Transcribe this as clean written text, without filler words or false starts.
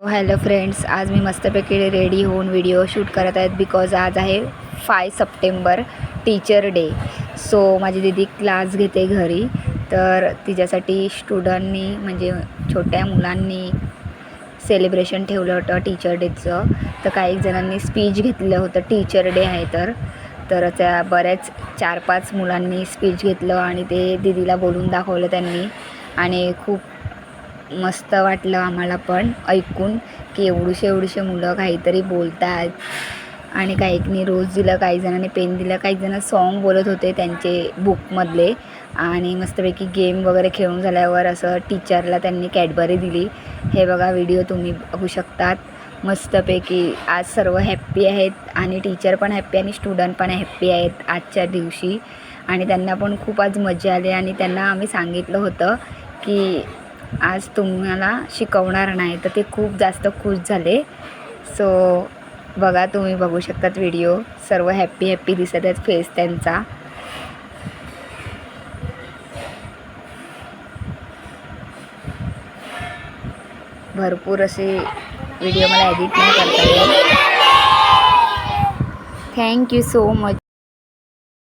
Hello friends, आज मी मस्तपैकी ready होऊन व्हिडिओ शूट करत आहेत बिकॉज आज आहे 5 सप्टेंबर टीचर डे. सो माझी दीदी क्लास घेते घरी, तर तिच्यासाठी स्टुडंटनी म्हणजे छोट्या मुलांनी सेलिब्रेशन ठेवलं होतं टीचर डेचं. तर काही जणांनी स्पीच घेतलं होतं, टीचर डे आहे तर त्या बऱ्याच 4-5 मुलांनी स्पीच घेतलं आणि ते दीदीला बोलून दाखवलं त्यांनी. आणि खूप मस्त वाटलं आम्हाला पण ऐकून की एवढीशे मुलं काहीतरी बोलतात. आणि काहींनी रोज दिलं, काही जणांनी पेन दिलं, काही जण सॉन्ग बोलत होते त्यांचे बुकमधले. आणि मस्तपैकी गेम वगैरे खेळून झाल्यावर असं टीचरला त्यांनी कॅडबरी दिली. हे बघा व्हिडिओ तुम्ही बघू शकतात. मस्तपैकी आज सर्व हॅप्पी आहेत आणि टीचर पण हॅप्पी आणि स्टुडंट पण हॅप्पी आहेत आजच्या दिवशी. आणि त्यांना पण खूप आज मजा आली आणि त्यांना आम्ही सांगितलं होतं की आज तुम्हाला शिकवणार नाही, तर ते खूप जास्त खुश झाले. सो बघा, तुम्ही बघू शकतात व्हिडिओ. सर्व हॅप्पी दिसत आहेत फेस त्यांचा. भरपूर असे व्हिडिओ मला एडिट नाही करता येत. Thank you so much.